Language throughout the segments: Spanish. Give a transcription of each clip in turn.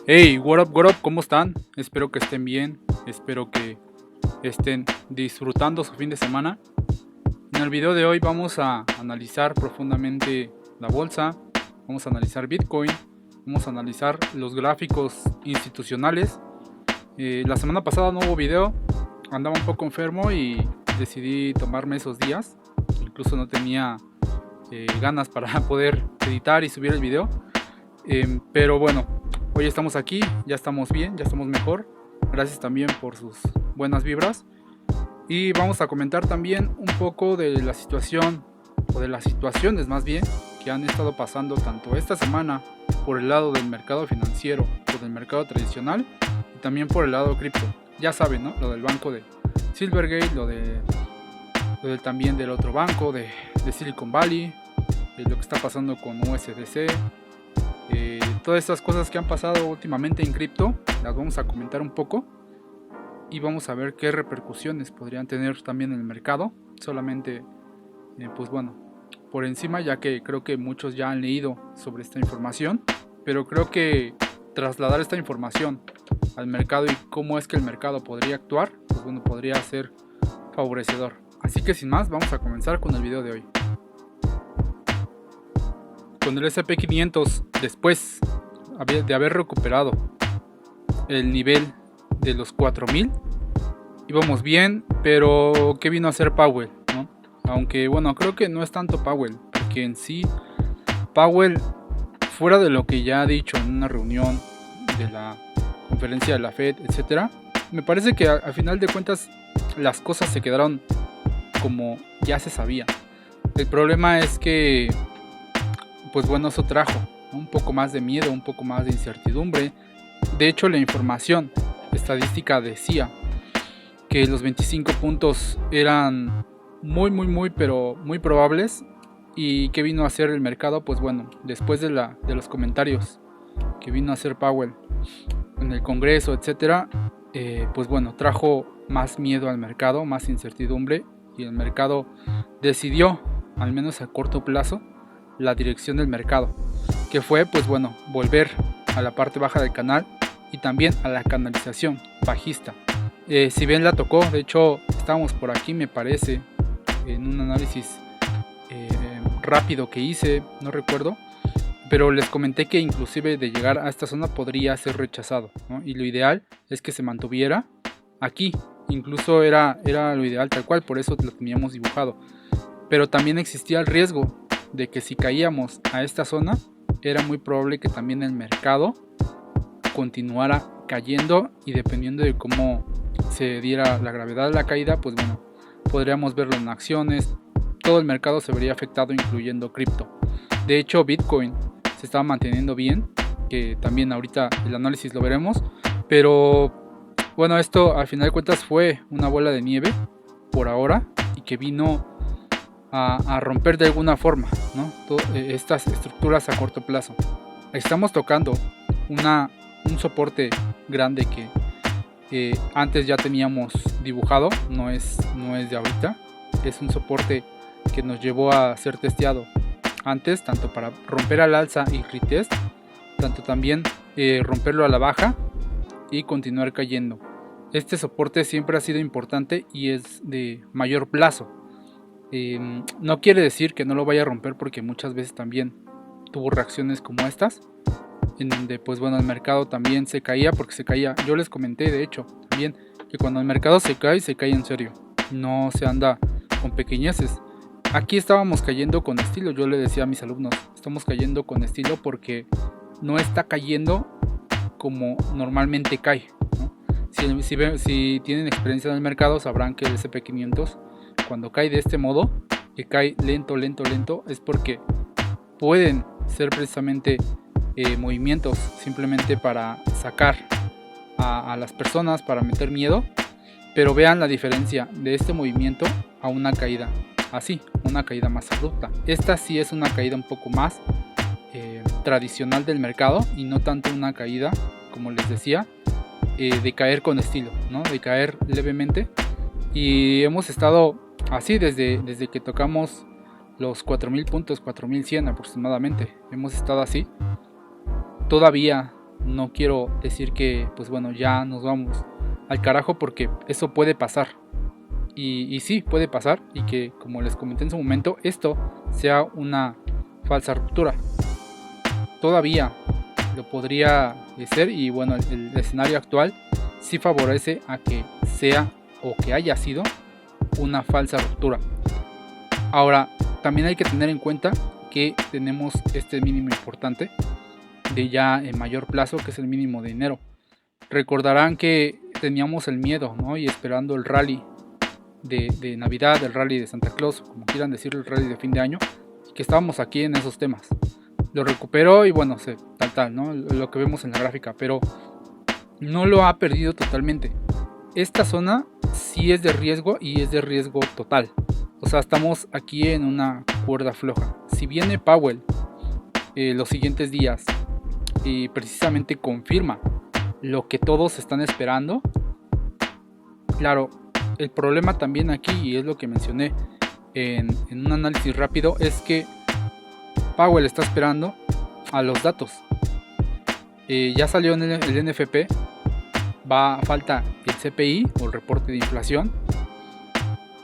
Hey, what up, ¿cómo están? Espero que estén bien, espero que estén disfrutando su fin de semana. En el video de hoy vamos a analizar profundamente la bolsa, vamos a analizar Bitcoin, vamos a analizar los gráficos institucionales. La semana pasada no hubo video, andaba un poco enfermo y decidí tomarme esos días. Incluso no tenía ganas para poder editar y subir el video. Pero bueno, hoy estamos aquí, ya estamos bien, ya estamos mejor. Gracias también por sus buenas vibras. Y vamos a comentar también un poco de la situación, o de las situaciones más bien, que han estado pasando tanto esta semana por el lado del mercado financiero o del mercado tradicional, y también por el lado cripto. Ya saben, ¿no? Lo del banco de Silvergate, también del otro banco de Silicon Valley, lo que está pasando con USDC. Todas estas cosas que han pasado últimamente en cripto las vamos a comentar un poco y vamos a ver qué repercusiones podrían tener también en el mercado. Solamente pues bueno, por encima, ya que creo que muchos ya han leído sobre esta información, pero creo que trasladar esta información al mercado y cómo es que el mercado podría actuar, pues bueno, podría ser favorecedor. Así que sin más, vamos a comenzar con el video de hoy. Con el S&P 500, después de haber recuperado el nivel de los 4000, íbamos bien, pero ¿qué vino a hacer Powell, ¿no? Aunque bueno, creo que no es tanto Powell, porque en sí Powell, fuera de lo que ya ha dicho en una reunión de la conferencia de la Fed, etcétera, me parece que al final de cuentas las cosas se quedaron como ya se sabía. El problema es que pues bueno, eso trajo un poco más de miedo, un poco más de incertidumbre. De hecho, la información estadística decía que los 25 puntos eran pero muy probables. ¿Y qué vino a hacer el mercado? Pues bueno, después de los comentarios que vino a hacer Powell en el Congreso, etcétera, pues bueno, trajo más miedo al mercado, más incertidumbre, y el mercado decidió, al menos a corto plazo, la dirección del mercado, que fue pues bueno, volver a la parte baja del canal y también a la canalización bajista. Si bien la tocó, de hecho estábamos por aquí, me parece, en un análisis rápido que hice, no recuerdo, pero les comenté que inclusive de llegar a esta zona podría ser rechazado, ¿no? Y lo ideal es que se mantuviera aquí, incluso era lo ideal tal cual, por eso lo teníamos dibujado, pero también existía el riesgo de que si caíamos a esta zona, era muy probable que también el mercado continuara cayendo, y dependiendo de cómo se diera la gravedad de la caída, pues bueno, podríamos verlo en acciones, todo el mercado se vería afectado, incluyendo cripto. De hecho, Bitcoin se estaba manteniendo bien, que también ahorita el análisis lo veremos, pero bueno, esto al final de cuentas fue una bola de nieve por ahora, y que vino a romper de alguna forma, ¿no? Estas estructuras a corto plazo. Estamos tocando un soporte grande que antes ya teníamos dibujado, no es de ahorita, es un soporte que nos llevó a ser testeado antes, tanto para romper al alza y retest, tanto también romperlo a la baja y continuar cayendo. Este soporte siempre ha sido importante y es de mayor plazo. No quiere decir que no lo vaya a romper, porque muchas veces también tuvo reacciones como estas, en donde pues bueno, el mercado también se caía porque se caía. Yo les comenté de hecho también que cuando el mercado se cae en serio, no se anda con pequeñeces. Aquí estábamos cayendo con estilo, yo le decía a mis alumnos, estamos cayendo con estilo porque no está cayendo como normalmente cae, ¿no? Si tienen experiencia en el mercado, sabrán que el SP500 cuando cae de este modo, que cae lento, es porque pueden ser precisamente movimientos simplemente para sacar a las personas, para meter miedo. Pero vean la diferencia de este movimiento a una caída así, una caída más abrupta. Esta sí es una caída un poco más tradicional del mercado, y no tanto una caída, como les decía, de caer con estilo, ¿no? De caer levemente. Y hemos estado así desde que tocamos los 4000 puntos, 4100 aproximadamente. Hemos estado así. Todavía no quiero decir que pues bueno, ya nos vamos al carajo, porque eso puede pasar. Y sí, puede pasar, y que, como les comenté en su momento, esto sea una falsa ruptura. Todavía lo podría ser, y bueno, el escenario actual sí favorece a que sea o que haya sido una falsa ruptura. Ahora, también hay que tener en cuenta que tenemos este mínimo importante de ya en mayor plazo, que es el mínimo de enero. Recordarán que teníamos el miedo, ¿no? Y esperando el rally de Navidad, el rally de Santa Claus, como quieran decirlo, el rally de fin de año, y que estábamos aquí en esos temas. Lo recuperó y bueno, tal, ¿no? Lo que vemos en la gráfica, pero no lo ha perdido totalmente. Esta zona sí es de riesgo, y es de riesgo total. O sea, estamos aquí en una cuerda floja. Si viene Powell los siguientes días y precisamente confirma lo que todos están esperando, claro, el problema también aquí, y es lo que mencioné en un análisis rápido, es que Powell está esperando a los datos. Ya salió en el NFP, falta el CPI o el reporte de inflación.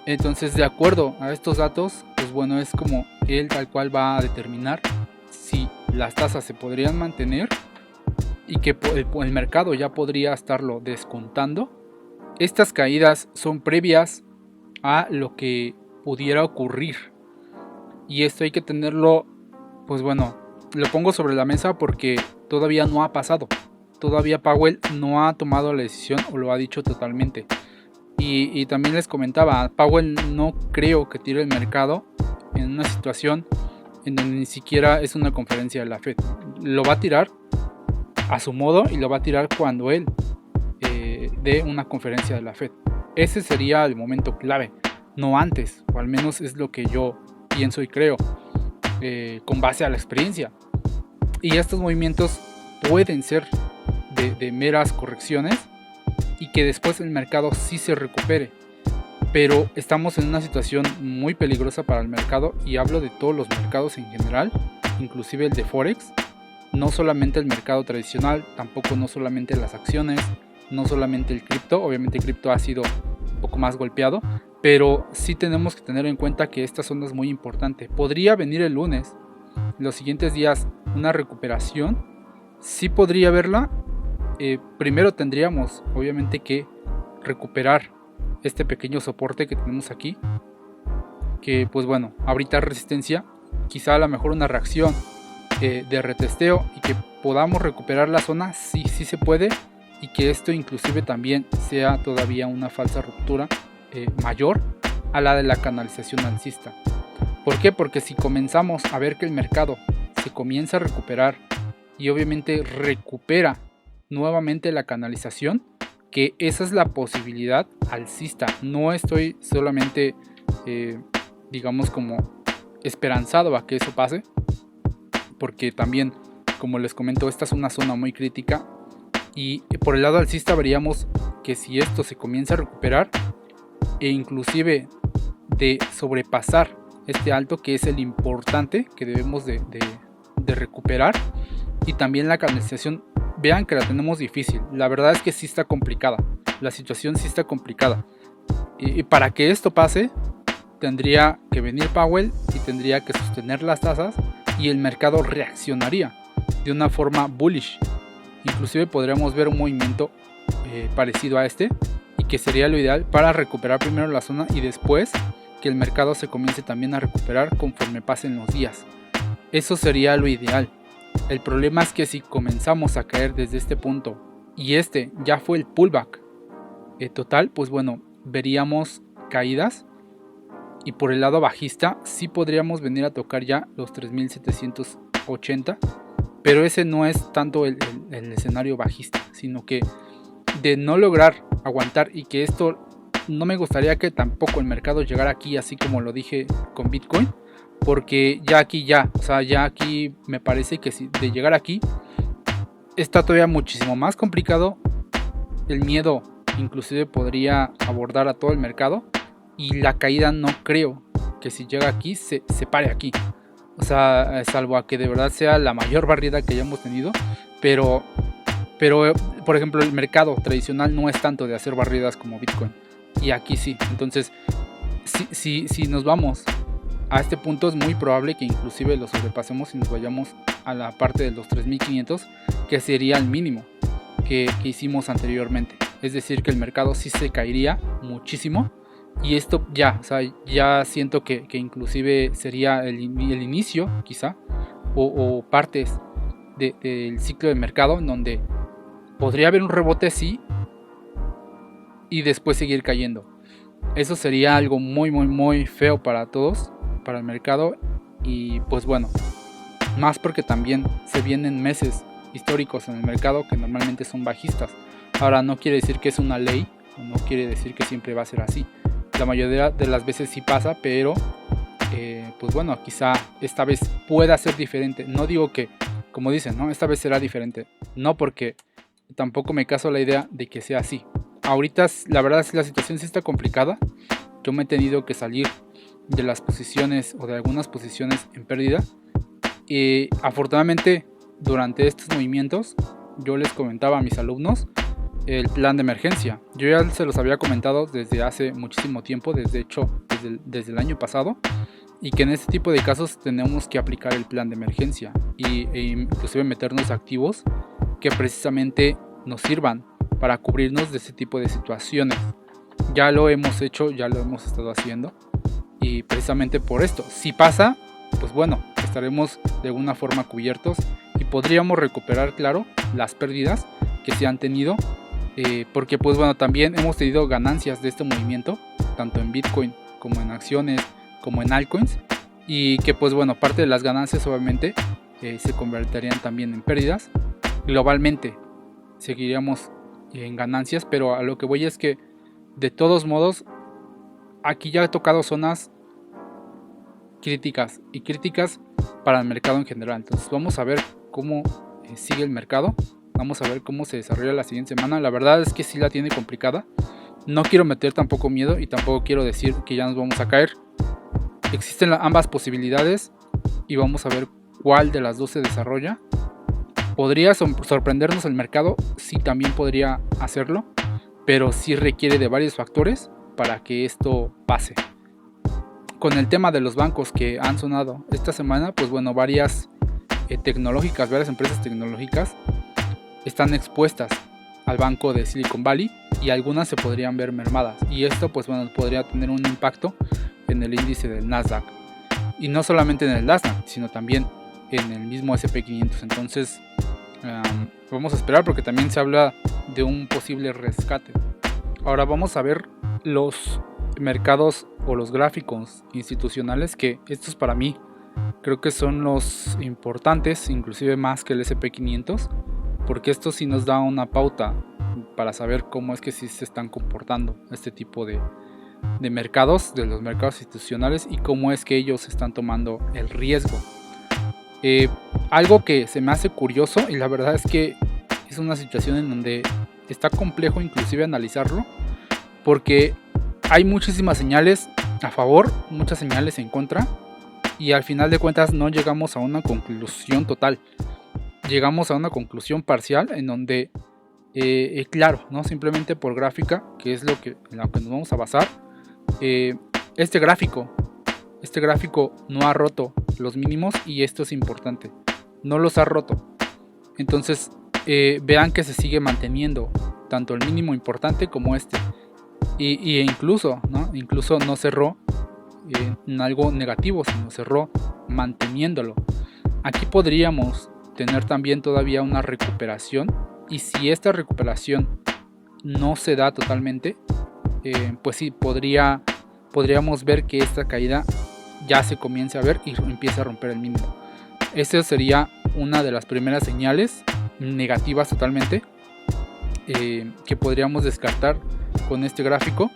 Entonces, de acuerdo a estos datos, pues bueno, es como él tal cual va a determinar si las tasas se podrían mantener y que el mercado ya podría estarlo descontando. Estas caídas son previas a lo que pudiera ocurrir, y esto hay que tenerlo, pues bueno, lo pongo sobre la mesa porque todavía no ha pasado. Todavía Powell no ha tomado la decisión o lo ha dicho totalmente. Y también les comentaba, Powell no creo que tire el mercado en una situación en donde ni siquiera es una conferencia de la Fed. Lo va a tirar a su modo, y lo va a tirar cuando él dé una conferencia de la Fed. Ese sería el momento clave, no antes, o al menos es lo que yo pienso y creo, con base a la experiencia. Y estos movimientos pueden ser de meras correcciones, y que después el mercado sí se recupere. Pero estamos en una situación muy peligrosa para el mercado, y hablo de todos los mercados en general, inclusive el de Forex. No solamente el mercado tradicional, tampoco no solamente las acciones, no solamente el cripto. Obviamente el cripto ha sido un poco más golpeado, pero sí tenemos que tener en cuenta que esta zona es muy importante. Podría venir el lunes, los siguientes días, una recuperación. Sí podría verla. Primero tendríamos obviamente que recuperar este pequeño soporte que tenemos aquí, que pues bueno, ahorita resistencia, quizá a lo mejor una reacción de retesteo, y que podamos recuperar la zona, sí se puede, y que esto inclusive también sea todavía una falsa ruptura mayor a la de la canalización alcista. ¿Por qué? Porque si comenzamos a ver que el mercado se comienza a recuperar, y obviamente recupera nuevamente la canalización, que esa es la posibilidad alcista. No estoy solamente digamos como esperanzado a que eso pase, porque también, como les comento, esta es una zona muy crítica, y por el lado alcista veríamos que si esto se comienza a recuperar, e inclusive de sobrepasar este alto, que es el importante que debemos de recuperar, y también la canalización, vean que la tenemos difícil. La verdad es que sí está complicada, la situación sí está complicada, y para que esto pase tendría que venir Powell y tendría que sostener las tasas, y el mercado reaccionaría de una forma bullish. Inclusive podríamos ver un movimiento parecido a este, y que sería lo ideal para recuperar primero la zona, y después que el mercado se comience también a recuperar conforme pasen los días. Eso sería lo ideal. El problema es que si comenzamos a caer desde este punto, y este ya fue el pullback total, pues bueno, veríamos caídas, y por el lado bajista sí podríamos venir a tocar ya los 3780, pero ese no es tanto el escenario bajista, sino que de no lograr aguantar, y que esto no me gustaría que tampoco el mercado llegara aquí, así como lo dije con Bitcoin, porque ya aquí me parece que si de llegar aquí está todavía muchísimo más complicado. El miedo inclusive podría abordar a todo el mercado, y la caída no creo que si llega aquí se pare aquí. O sea, salvo a que de verdad sea la mayor barrida que hayamos tenido, pero Pero, por ejemplo, el mercado tradicional no es tanto de hacer barridas como Bitcoin. Y aquí sí. Entonces, si nos vamos a este punto, es muy probable que inclusive lo sobrepasemos y nos vayamos a la parte de los 3500, que sería el mínimo que hicimos anteriormente. Es decir, que el mercado sí se caería muchísimo. Y esto ya, o sea, ya siento que inclusive sería el inicio, quizá, o partes del ciclo de mercado, en donde podría haber un rebote, sí, y después seguir cayendo. Eso sería algo muy feo para todos, para el mercado. Y pues bueno, más porque también se vienen meses históricos en el mercado que normalmente son bajistas. Ahora, no quiere decir que es una ley, no quiere decir que siempre va a ser así. La mayoría de las veces sí pasa, pero pues bueno, quizá esta vez pueda ser diferente. No digo que, como dicen, ¿no? Esta vez será diferente. No, porque tampoco me caso la idea de que sea así. Ahorita la verdad es que la situación sí está complicada. Yo me he tenido que salir de las posiciones o de algunas posiciones en pérdida. Afortunadamente, durante estos movimientos, yo les comentaba a mis alumnos el plan de emergencia. Yo ya se los había comentado desde hace muchísimo tiempo, desde el año pasado, y que en este tipo de casos tenemos que aplicar el plan de emergencia e inclusive meternos activos que precisamente nos sirvan para cubrirnos de ese tipo de situaciones. Ya lo hemos hecho, ya lo hemos estado haciendo, y precisamente por esto, si pasa, pues bueno, estaremos de alguna forma cubiertos y podríamos recuperar, claro, las pérdidas que se han tenido. Porque pues bueno, también hemos tenido ganancias de este movimiento, tanto en Bitcoin como en acciones, como en altcoins, y que pues bueno, parte de las ganancias obviamente se convertirían también en pérdidas. Globalmente seguiríamos en ganancias, pero a lo que voy es que de todos modos aquí ya he tocado zonas críticas y críticas para el mercado en general. Entonces vamos a ver cómo sigue el mercado. Vamos a ver cómo se desarrolla la siguiente semana. La verdad es que sí la tiene complicada. No quiero meter tampoco miedo y tampoco quiero decir que ya nos vamos a caer. Existen ambas posibilidades y vamos a ver cuál de las dos se desarrolla. ¿Podría sorprendernos el mercado? Sí, también podría hacerlo, pero sí requiere de varios factores para que esto pase. Con el tema de los bancos que han sonado esta semana, pues bueno, varias empresas tecnológicas están expuestas al banco de Silicon Valley y algunas se podrían ver mermadas, y esto pues bueno podría tener un impacto en el índice del Nasdaq, y no solamente en el Nasdaq sino también en el mismo S&P 500. Entonces vamos a esperar, porque también se habla de un posible rescate. Ahora vamos a ver los mercados o los gráficos institucionales, que estos para mí creo que son los importantes, inclusive más que el S&P 500, porque esto sí nos da una pauta para saber cómo es que sí se están comportando este tipo de mercados, de los mercados institucionales, y cómo es que ellos están tomando el riesgo. Algo que se me hace curioso, y la verdad es que es una situación en donde está complejo inclusive analizarlo, porque hay muchísimas señales a favor, muchas señales en contra, y al final de cuentas no llegamos a una conclusión total. Llegamos a una conclusión parcial en donde, claro, ¿no? Simplemente por gráfica, que es en lo que nos vamos a basar, este gráfico no ha roto los mínimos, y esto es importante, no los ha roto. Entonces vean que se sigue manteniendo tanto el mínimo importante como este, y incluso no cerró en algo negativo, sino cerró manteniéndolo. Aquí podríamos tener también todavía una recuperación, y si esta recuperación no se da totalmente, pues sí, podríamos ver que esta caída ya se comience a ver y empieza a romper el mínimo. Esta sería una de las primeras señales negativas totalmente, que podríamos descartar con este gráfico.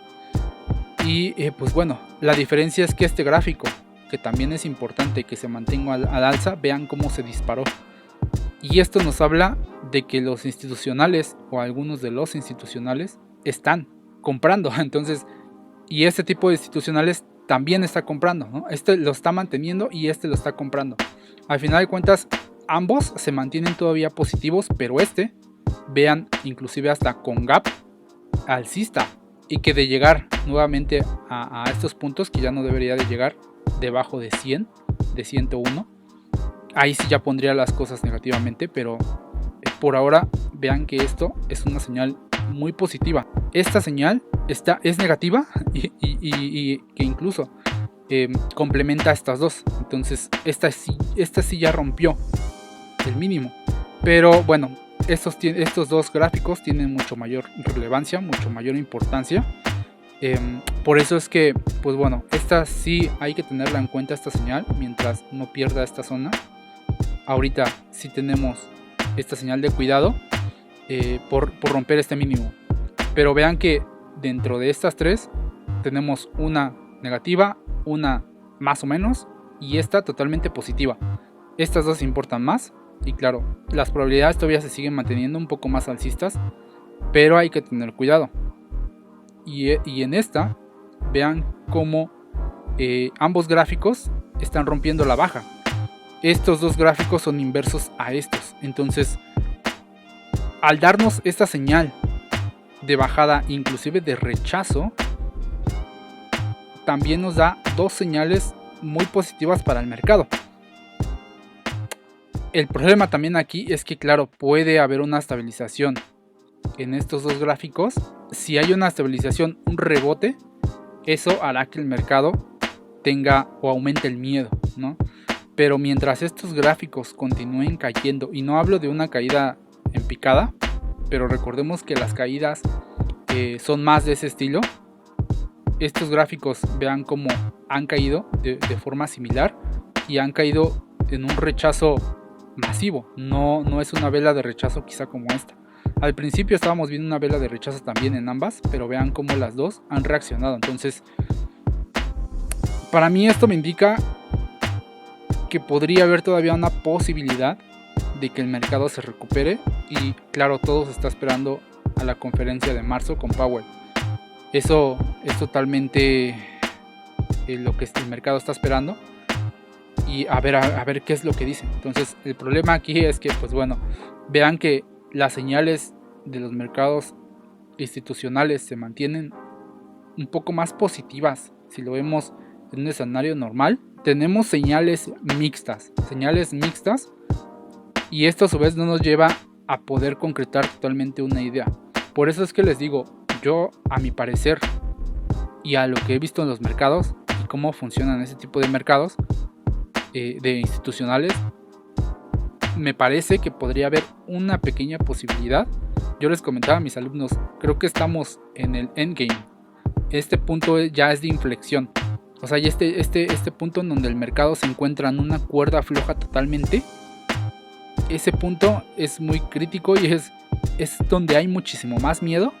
Y pues bueno, la diferencia es que este gráfico, que también es importante que se mantenga al alza, vean cómo se disparó. Y esto nos habla de que los institucionales, o algunos de los institucionales, están comprando. Entonces, y este tipo de institucionales también está comprando, ¿no? Este lo está manteniendo y este lo está comprando. Al final de cuentas, ambos se mantienen todavía positivos, pero este vean inclusive hasta con gap alcista, y que de llegar nuevamente a estos puntos, que ya no debería de llegar debajo de 100, de 101, ahí sí ya pondría las cosas negativamente, pero por ahora vean que esto es una señal muy positiva. Esta señal es negativa y que incluso complementa a estas dos. Entonces esta sí ya rompió el mínimo, pero bueno, estos dos gráficos tienen mucho mayor relevancia, mucho mayor importancia. Por eso es que, pues bueno, esta sí hay que tenerla en cuenta, esta señal, mientras no pierda esta zona. Ahorita sí tenemos esta señal de cuidado por romper este mínimo. Pero vean que dentro de estas tres tenemos una negativa, una más o menos y esta totalmente positiva. Estas dos importan más. Y claro, las probabilidades todavía se siguen manteniendo un poco más alcistas, pero hay que tener cuidado. Y en esta, vean cómo ambos gráficos están rompiendo la baja. Estos dos gráficos son inversos a estos. Entonces, al darnos esta señal de bajada, inclusive de rechazo, también nos da dos señales muy positivas para el mercado. El problema también aquí es que, claro, puede haber una estabilización en estos dos gráficos. Si hay una estabilización, un rebote, eso hará que el mercado tenga o aumente el miedo, ¿no? Pero mientras estos gráficos continúen cayendo, y no hablo de una caída en picada, pero recordemos que las caídas son más de ese estilo. Estos gráficos, vean cómo han caído de forma similar y han caído en un rechazo masivo. No es una vela de rechazo quizá como esta. Al principio estábamos viendo una vela de rechazo también en ambas, pero vean cómo las dos han reaccionado. Entonces, para mí esto me indica que podría haber todavía una posibilidad de que el mercado se recupere. Y claro, todo se está esperando a la conferencia de marzo con Powell. Eso es totalmente lo que el mercado está esperando. Y a ver qué es lo que dicen. Entonces el problema aquí es que, pues bueno, vean que las señales de los mercados institucionales se mantienen un poco más positivas. Si lo vemos en un escenario normal, tenemos señales mixtas, y esto a su vez no nos lleva a poder concretar totalmente una idea. Por eso es que les digo, yo a mi parecer y a lo que he visto en los mercados y cómo funcionan ese tipo de mercados de institucionales, me parece que podría haber una pequeña posibilidad. Yo les comentaba a mis alumnos, creo que estamos en el endgame. Este punto ya es de inflexión. O sea, este punto en donde el mercado se encuentra en una cuerda floja totalmente, ese punto es muy crítico y es donde hay muchísimo más miedo.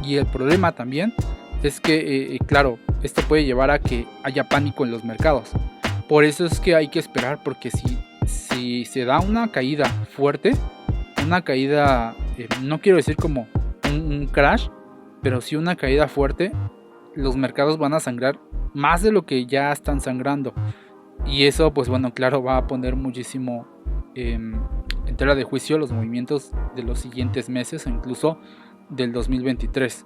Y el problema también es que, claro, esto puede llevar a que haya pánico en los mercados. Por eso es que hay que esperar, porque si se da una caída fuerte, una caída, no quiero decir como un crash, pero sí una caída fuerte, los mercados van a sangrar más de lo que ya están sangrando. Y eso, pues bueno, claro, va a poner muchísimo en tela de juicio los movimientos de los siguientes meses o incluso del 2023.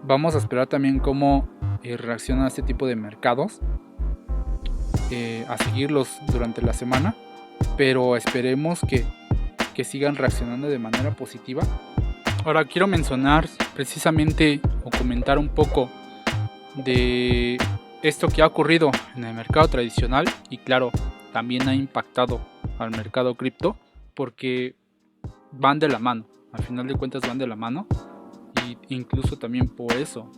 Vamos a esperar también cómo reaccionan este tipo de mercados, a seguirlos durante la semana, pero esperemos que sigan reaccionando de manera positiva. Ahora quiero mencionar precisamente o comentar un poco de esto que ha ocurrido en el mercado tradicional y claro, también ha impactado al mercado cripto, porque van de la mano, al final de cuentas van de la mano, y incluso también por eso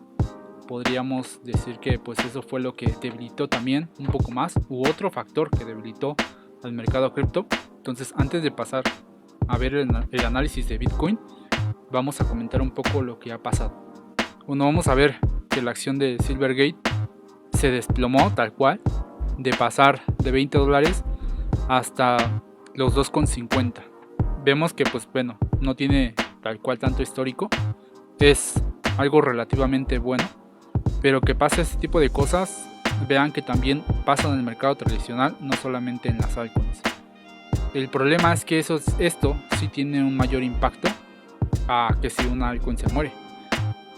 podríamos decir que pues eso fue lo que debilitó también un poco más, u otro factor que debilitó al mercado cripto. Entonces, antes de pasar a ver el análisis de Bitcoin, vamos a comentar un poco lo que ha pasado. Bueno, vamos a ver que la acción de Silvergate se desplomó tal cual, de pasar de $20 hasta los 2,50. Vemos que pues bueno, no tiene tal cual tanto histórico, es algo relativamente bueno, pero que pasa este tipo de cosas, vean que también pasan en el mercado tradicional, no solamente en las altcoins. El problema es que esto sí tiene un mayor impacto a que si una altcoin se muere.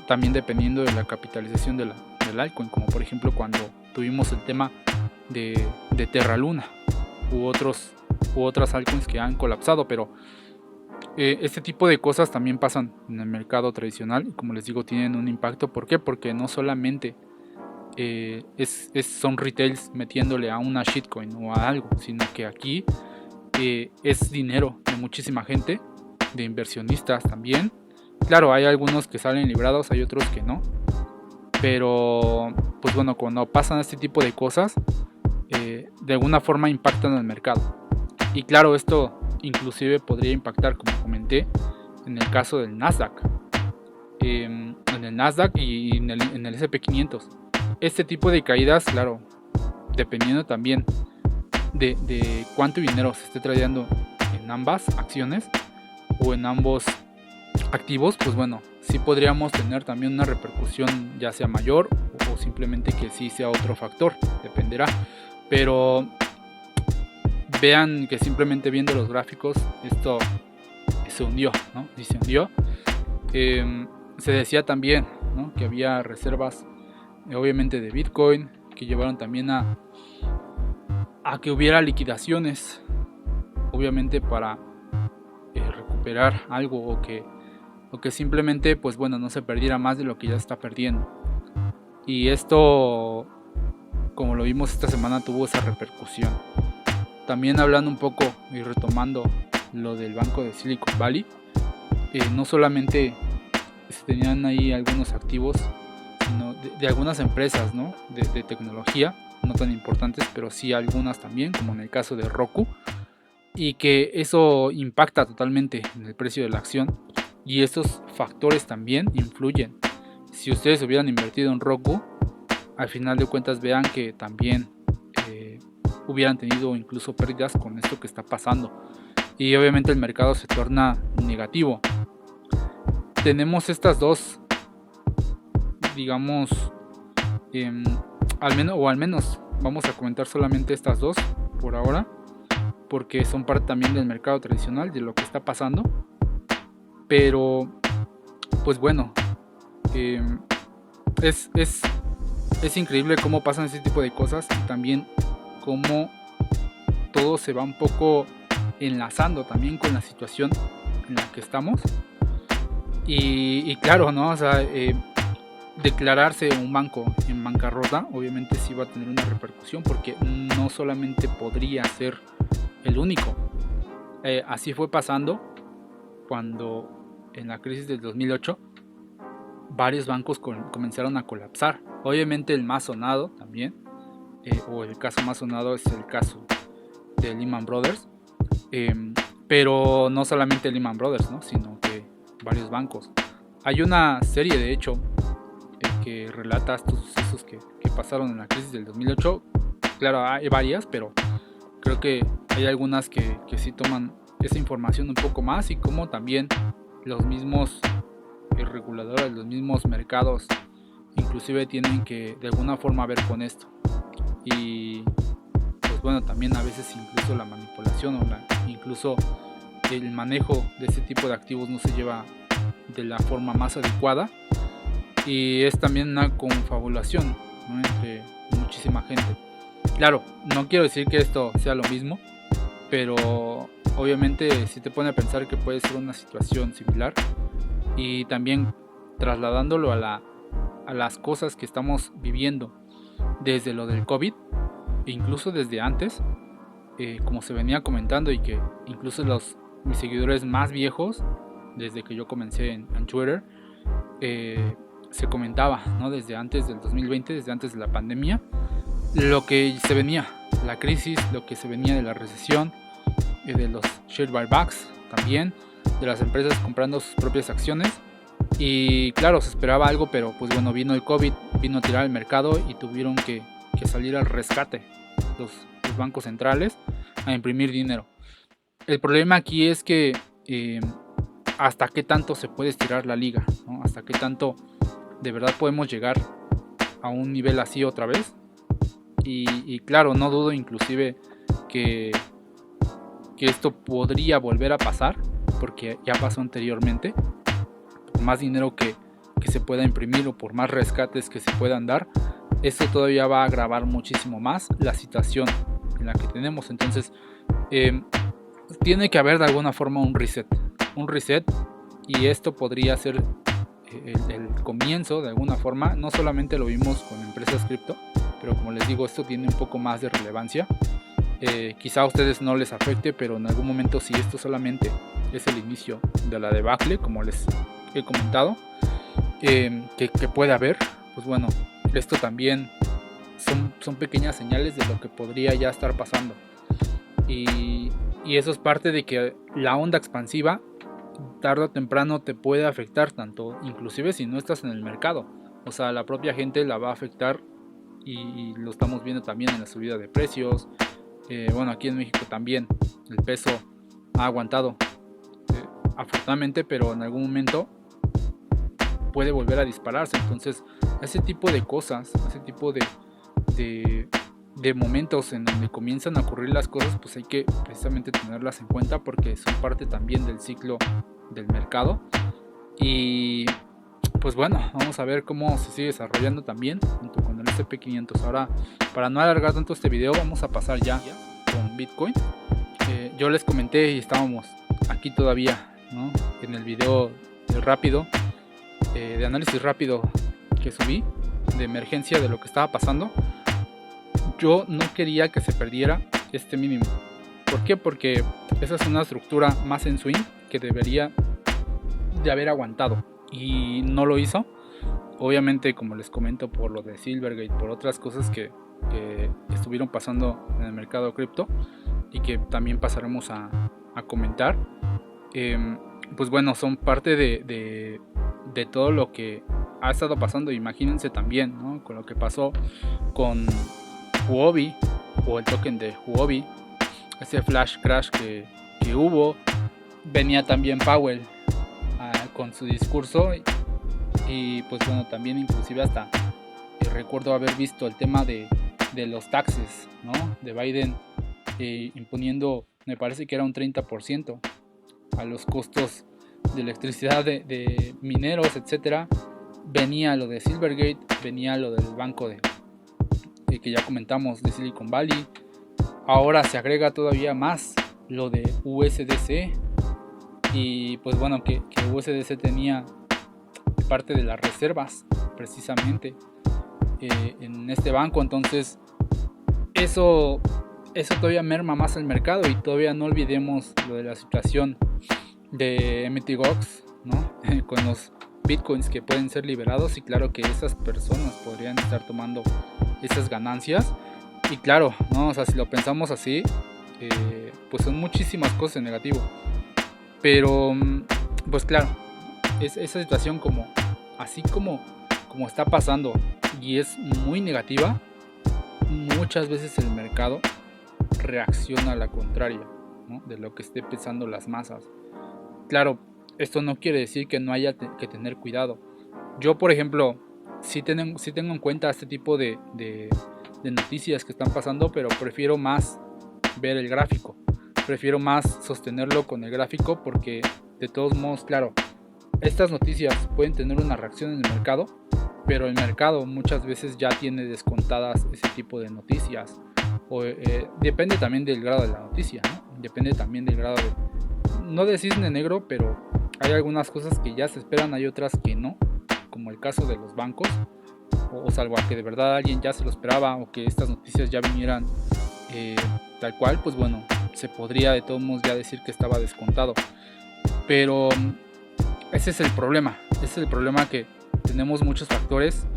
También dependiendo de la capitalización del altcoin, como por ejemplo cuando tuvimos el tema de Terra Luna u otras altcoins que han colapsado, pero este tipo de cosas también pasan en el mercado tradicional y, como les digo, tienen un impacto. ¿Por qué? Porque no solamente son retails metiéndole a una shitcoin o a algo, sino que aquí es dinero de muchísima gente, de inversionistas también. Claro, hay algunos que salen librados, hay otros que no, pero pues bueno, cuando pasan este tipo de cosas, de alguna forma impactan el mercado. Y claro, esto inclusive podría impactar, como comenté, en el caso del Nasdaq, en el Nasdaq y en el S&P 500. Este tipo de caídas, claro, dependiendo también de cuánto dinero se esté tradeando en ambas acciones o en ambos activos, pues bueno, sí podríamos tener también una repercusión, ya sea mayor o simplemente que sí sea otro factor, dependerá. Pero vean que simplemente viendo los gráficos, esto se hundió, ¿no? Y se hundió. Se decía también, ¿no?, que había reservas, obviamente de Bitcoin, que llevaron también a que hubiera liquidaciones, obviamente para recuperar algo o que simplemente, pues bueno, no se perdiera más de lo que ya está perdiendo. Y esto, como lo vimos esta semana, tuvo esa repercusión. También hablando un poco y retomando lo del banco de Silicon Valley, no solamente se tenían ahí algunos activos, sino de algunas empresas, ¿no?, de tecnología, no tan importantes, pero sí algunas también, como en el caso de Roku, y que eso impacta totalmente en el precio de la acción. Y estos factores también influyen. Si ustedes hubieran invertido en Roku, al final de cuentas vean que también hubieran tenido incluso pérdidas con esto que está pasando. Y obviamente el mercado se torna negativo. Tenemos estas dos, digamos, al menos vamos a comentar solamente estas dos por ahora, porque son parte también del mercado tradicional, de lo que está pasando. Pero pues bueno, es increíble cómo pasan ese tipo de cosas, y también cómo todo se va un poco enlazando también con la situación en la que estamos. Y claro, ¿no? O sea, declararse un banco en bancarrota obviamente sí va a tener una repercusión, porque no solamente podría ser el único. Así fue pasando cuando en la crisis del 2008 varios bancos comenzaron a colapsar. Obviamente el más sonado también, o el caso más sonado, es el caso de Lehman Brothers, pero no solamente Lehman Brothers, ¿no?, sino que varios bancos. Hay una serie, de hecho, que relata estos sucesos que pasaron en la crisis del 2008. Claro, hay varias, pero creo que hay algunas que sí toman esa información un poco más, y como también los mismos reguladores, los mismos mercados inclusive tienen que de alguna forma ver con esto. Y pues bueno, también a veces incluso la manipulación incluso el manejo de este tipo de activos no se lleva de la forma más adecuada, y es también una confabulación, ¿no?, entre muchísima gente. Claro, no quiero decir que esto sea lo mismo, pero obviamente si te pone a pensar que puede ser una situación similar. Y también trasladándolo a las cosas que estamos viviendo desde lo del COVID, e incluso desde antes, como se venía comentando, y que incluso mis seguidores más viejos, desde que yo comencé en Twitter, se comentaba, ¿no?, desde antes del 2020, desde antes de la pandemia, lo que se venía, la crisis, lo que se venía de la recesión, de los share buybacks también, de las empresas comprando sus propias acciones. Y claro, se esperaba algo, pero pues bueno, vino el COVID, vino a tirar el mercado y tuvieron que salir al rescate los bancos centrales a imprimir dinero. El problema aquí es que hasta qué tanto se puede estirar la liga, ¿no? Hasta qué tanto de verdad podemos llegar a un nivel así otra vez. Y claro, no dudo inclusive que que esto podría volver a pasar, porque ya pasó anteriormente. Por más dinero que se pueda imprimir o por más rescates que se puedan dar, esto todavía va a agravar muchísimo más la situación en la que tenemos. Entonces tiene que haber de alguna forma un reset, y esto podría ser el comienzo de alguna forma. No solamente lo vimos con empresas cripto, pero como les digo, esto tiene un poco más de relevancia. Quizá a ustedes no les afecte, pero en algún momento, si esto solamente es el inicio de la debacle, como les he comentado, que puede haber, pues bueno, esto también son pequeñas señales de lo que podría ya estar pasando. Y eso es parte de que la onda expansiva tarde o temprano te puede afectar, tanto inclusive si no estás en el mercado. O sea, la propia gente la va a afectar, y lo estamos viendo también en la subida de precios. Bueno, aquí en México también el peso ha aguantado, afortunadamente, pero en algún momento puede volver a dispararse. Entonces, ese tipo de cosas, ese tipo de momentos en donde comienzan a ocurrir las cosas, pues hay que precisamente tenerlas en cuenta, porque son parte también del ciclo del mercado. Y pues bueno, vamos a ver cómo se sigue desarrollando también junto con el S&P500. Ahora, para no alargar tanto este video, vamos a pasar ya con Bitcoin. Yo les comenté y estábamos aquí todavía, ¿no?, en el video rápido, de análisis rápido que subí de emergencia de lo que estaba pasando. Yo no quería que se perdiera este mínimo. ¿Por qué? Porque esa es una estructura más en swing que debería de haber aguantado, y no lo hizo. Obviamente, como les comento, por lo de Silvergate, por otras cosas que estuvieron pasando en el mercado cripto y que también pasaremos a comentar. Pues bueno, son parte de todo lo que ha estado pasando. Imagínense también, ¿no?, con lo que pasó con Huobi, o el token de Huobi, ese flash crash que hubo. Venía también Powell con su discurso, y pues bueno, también inclusive hasta recuerdo haber visto el tema de los taxes, ¿no?, de Biden, imponiendo, me parece que era un 30% a los costos de electricidad de mineros, etcétera. Venía lo de Silvergate, venía lo del banco que ya comentamos, de Silicon Valley. Ahora se agrega todavía más lo de USDC, y pues bueno, que USDC tenía parte de las reservas precisamente en este banco. Entonces eso todavía merma más el mercado. Y todavía no olvidemos lo de la situación de Mt. Gox, ¿no?, con los bitcoins que pueden ser liberados, y claro que esas personas podrían estar tomando esas ganancias. Y claro, ¿no?, o sea, si lo pensamos así, pues son muchísimas cosas en negativo. Pero pues claro, esa situación así como está pasando, y es muy negativa, muchas veces el mercado reacciona a la contraria, ¿no?, de lo que esté pensando las masas. Claro, esto no quiere decir que no haya que tener cuidado. Yo, por ejemplo, sí tengo en cuenta este tipo de noticias que están pasando, pero prefiero más ver el gráfico. Prefiero más sostenerlo con el gráfico, porque de todos modos, claro, estas noticias pueden tener una reacción en el mercado, pero el mercado muchas veces ya tiene descontadas ese tipo de noticias. Depende también del grado de la noticia, ¿no? Depende también del grado no de cisne negro, pero hay algunas cosas que ya se esperan, hay otras que no, como el caso de los bancos, o salvo a que de verdad alguien ya se lo esperaba, o que estas noticias ya vinieran tal cual, pues bueno, se podría de todos modos ya decir que estaba descontado. Pero ese es el problema, que tenemos muchos factores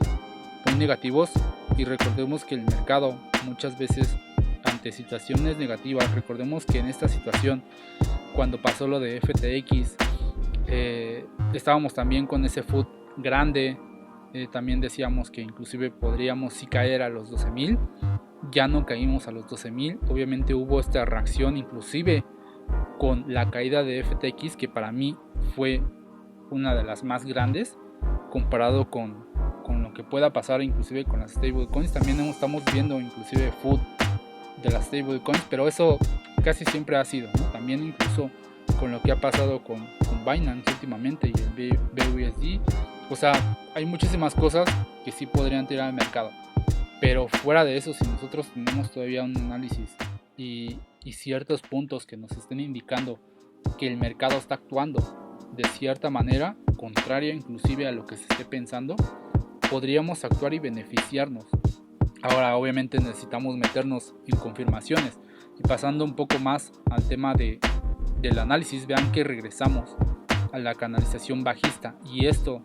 muy negativos, y recordemos que el mercado muchas veces, ante situaciones negativas, recordemos que en esta situación, cuando pasó lo de FTX, estábamos también con ese foot grande, también decíamos que inclusive podríamos sí caer a los 12,000. Ya no caímos a los 12,000. Obviamente hubo esta reacción, inclusive con la caída de FTX, que para mí fue una de las más grandes comparado con lo que pueda pasar inclusive con las stablecoins. También estamos viendo inclusive food de las stablecoins, pero eso casi siempre ha sido, ¿no? También incluso con lo que ha pasado con Binance últimamente y el BUSD. O sea, hay muchísimas cosas que sí podrían tirar al mercado. Pero fuera de eso, si nosotros tenemos todavía un análisis y ciertos puntos que nos estén indicando que el mercado está actuando de cierta manera, contraria inclusive a lo que se esté pensando, podríamos actuar y beneficiarnos. Ahora obviamente necesitamos meternos en confirmaciones. Y pasando un poco más al tema del análisis, vean que regresamos a la canalización bajista, y esto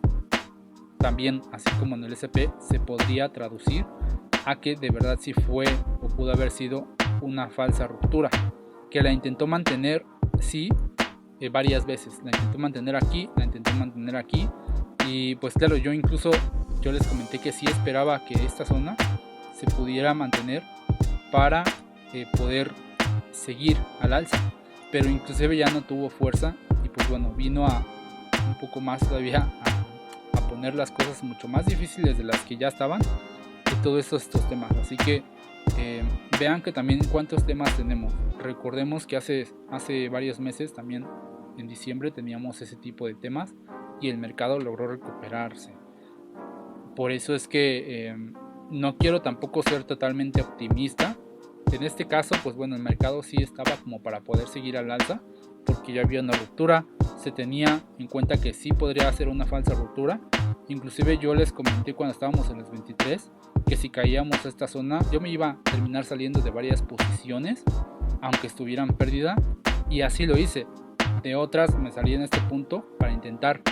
también, así como en el SP, se podría traducir a que de verdad sí fue o pudo haber sido una falsa ruptura, que la intentó mantener, sí, varias veces. La intentó mantener aquí, la intentó mantener aquí, y pues claro, yo les comenté que sí esperaba que esta zona se pudiera mantener para poder seguir al alza, pero inclusive ya no tuvo fuerza y pues bueno, vino a un poco más todavía a poner las cosas mucho más difíciles de las que ya estaban, y todos estos temas. Así que vean que también cuántos temas tenemos. Recordemos que hace varios meses, también en diciembre, teníamos ese tipo de temas y el mercado logró recuperarse. Por eso es que no quiero tampoco ser totalmente optimista. En este caso, pues bueno, el mercado sí estaba como para poder seguir al alza, porque ya había una ruptura. Se tenía en cuenta que sí podría ser una falsa ruptura. Inclusive yo les comenté cuando estábamos en los 23 que si caíamos a esta zona, yo me iba a terminar saliendo de varias posiciones, aunque estuvieran en pérdida, y así lo hice. De otras me salí en este punto para intentar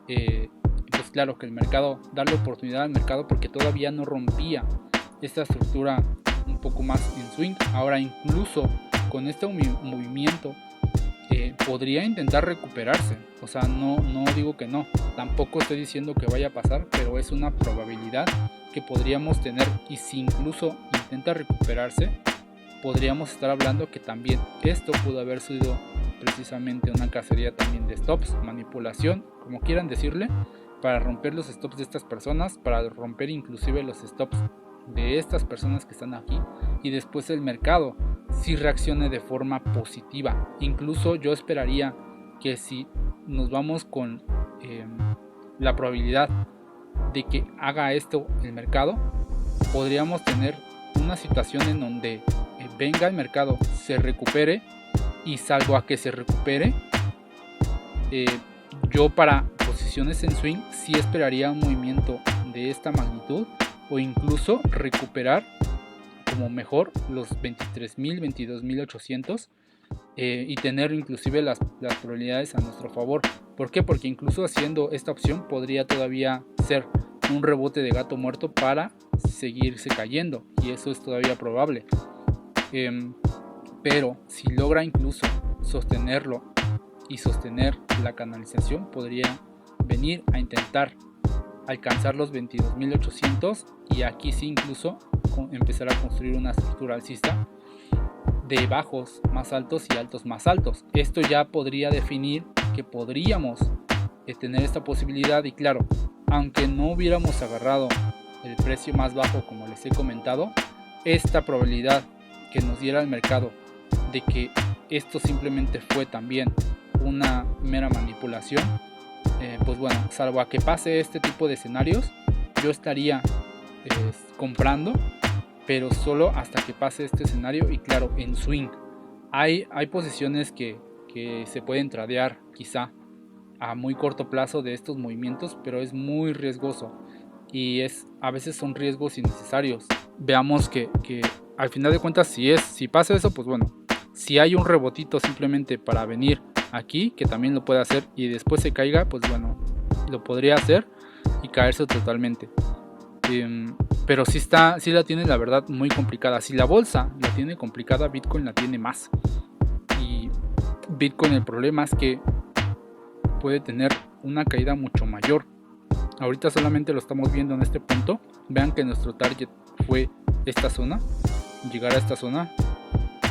pues claro, que el mercado, darle oportunidad al mercado, porque todavía no rompía esta estructura un poco más en swing. Ahora incluso con este movimiento podría intentar recuperarse. O sea, no digo que no, tampoco estoy diciendo que vaya a pasar, pero es una probabilidad que podríamos tener. Y si incluso intenta recuperarse, podríamos estar hablando que también esto pudo haber sido precisamente una cacería también de stops, manipulación, como quieran decirle, para romper los stops de estas personas, para romper inclusive los stops de estas personas que están aquí, y después el mercado si reaccione de forma positiva. Incluso yo esperaría que si nos vamos con la probabilidad de que haga esto el mercado, podríamos tener una situación en donde venga el mercado, se recupere, y salvo a que se recupere, yo para posiciones en swing sí esperaría un movimiento de esta magnitud, o incluso recuperar como mejor los 23.000, 22.800, y tener inclusive las probabilidades a nuestro favor. ¿Por qué? Porque incluso haciendo esta opción podría todavía ser un rebote de gato muerto para seguirse cayendo, y eso es todavía probable. Pero si logra incluso sostenerlo y sostener la canalización, podría venir a intentar alcanzar los 22.800, y aquí sí incluso empezar a construir una estructura alcista de bajos más altos y altos más altos. Esto ya podría definir que podríamos tener esta posibilidad, y claro, aunque no hubiéramos agarrado el precio más bajo como les he comentado, esta probabilidad que nos diera el mercado de que esto simplemente fue también una mera manipulación, pues bueno, salvo a que pase este tipo de escenarios, yo estaría comprando, pero solo hasta que pase este escenario. Y claro, en swing hay posiciones que se pueden tradear quizá a muy corto plazo de estos movimientos, pero es muy riesgoso, y a veces son riesgos innecesarios. Veamos que al final de cuentas, si pasa eso, pues bueno, si hay un rebotito simplemente para venir aquí, que también lo puede hacer, y después se caiga, pues bueno, lo podría hacer y caerse totalmente. Pero sí la tiene, la verdad, muy complicada. Si la bolsa la tiene complicada, Bitcoin la tiene más. Y Bitcoin, el problema es que puede tener una caída mucho mayor. Ahorita solamente lo estamos viendo en este punto. Vean que nuestro target fue esta zona, llegar a esta zona,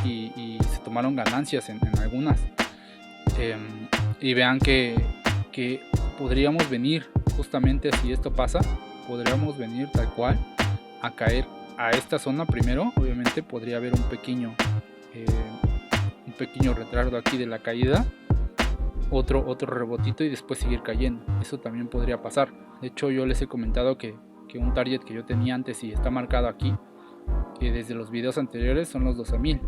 y se tomaron ganancias en algunas. Y vean que podríamos venir, justamente si esto pasa, podríamos venir tal cual a caer a esta zona primero. Obviamente podría haber un pequeño pequeño retardo aquí de la caída, otro rebotito y después seguir cayendo. Eso también podría pasar. De hecho, yo les he comentado que un target que yo tenía antes y está marcado aquí, que desde los videos anteriores, son los 12.000,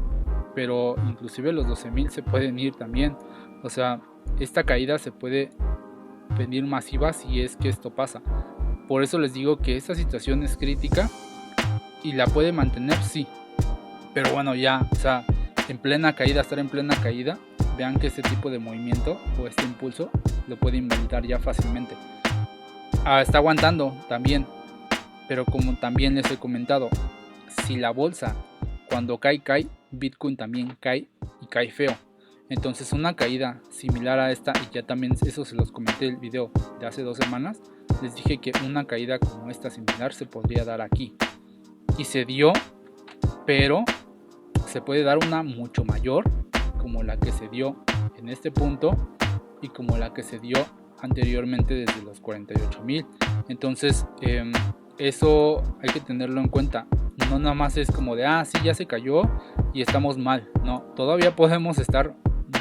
pero inclusive los 12.000 se pueden ir también. O sea, esta caída se puede venir masiva si es que esto pasa. Por eso les digo que esta situación es crítica y la puede mantener, sí, pero bueno, ya, o sea, en plena caída, estar en plena caída, vean que este tipo de movimiento o este impulso lo puede invalidar ya fácilmente. Está aguantando también, pero como también les he comentado, si la bolsa cuando cae, Bitcoin también cae y cae feo. Entonces una caída similar a esta, y ya también eso se los comenté en el video de hace 2 semanas, les dije que una caída como esta similar se podría dar aquí. Y se dio, pero se puede dar una mucho mayor, como la que se dio en este punto y como la que se dio anteriormente desde los 48.000. Entonces eso hay que tenerlo en cuenta. No nada más es como de sí, ya se cayó y estamos mal. No, todavía podemos estar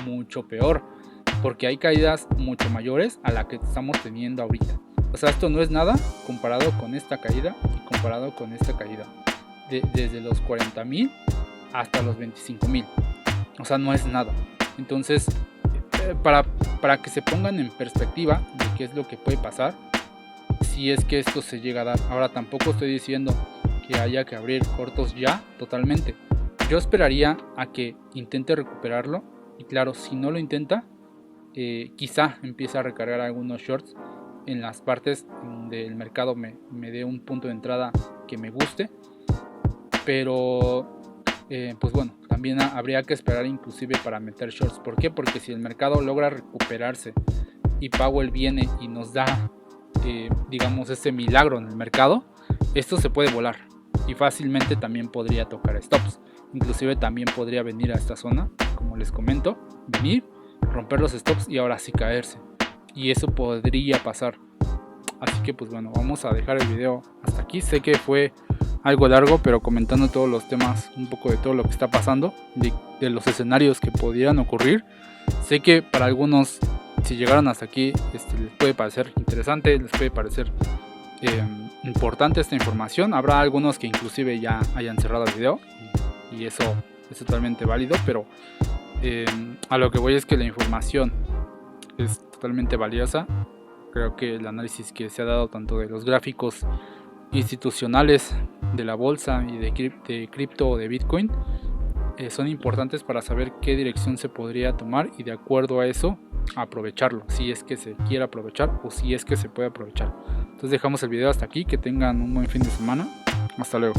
mucho peor, porque hay caídas mucho mayores a la que estamos teniendo ahorita. O sea, esto no es nada comparado con esta caída y comparado con esta caída desde los 40.000 hasta los 25.000. O sea, no es nada. Entonces, para que se pongan en perspectiva de qué es lo que puede pasar si es que esto se llega a dar. Ahora, tampoco estoy diciendo que haya que abrir cortos ya totalmente. Yo esperaría a que intente recuperarlo, y claro, si no lo intenta, quizá empiece a recargar algunos shorts en las partes donde el mercado me dé un punto de entrada que me guste. Pero pues bueno, también habría que esperar inclusive para meter shorts. ¿Por qué? Porque si el mercado logra recuperarse y Powell viene y nos da digamos ese milagro en el mercado, esto se puede volar y fácilmente también podría tocar stops. Inclusive también podría venir a esta zona, como les comento, venir, romper los stops y ahora sí caerse. Y eso podría pasar. Así que pues bueno, vamos a dejar el video hasta aquí. Sé que fue algo largo, pero comentando todos los temas, un poco de todo lo que está pasando, de los escenarios que pudieran ocurrir. Sé que para algunos, si llegaron hasta aquí, les puede parecer interesante, les puede parecer importante esta información. Habrá algunos que inclusive ya hayan cerrado el video y eso es totalmente válido, pero a lo que voy es que la información es totalmente valiosa. Creo que el análisis que se ha dado tanto de los gráficos institucionales de la bolsa y de cripto o de Bitcoin son importantes para saber qué dirección se podría tomar y de acuerdo a eso aprovecharlo, si es que se quiere aprovechar o si es que se puede aprovechar. Entonces dejamos el video hasta aquí, que tengan un buen fin de semana, hasta luego.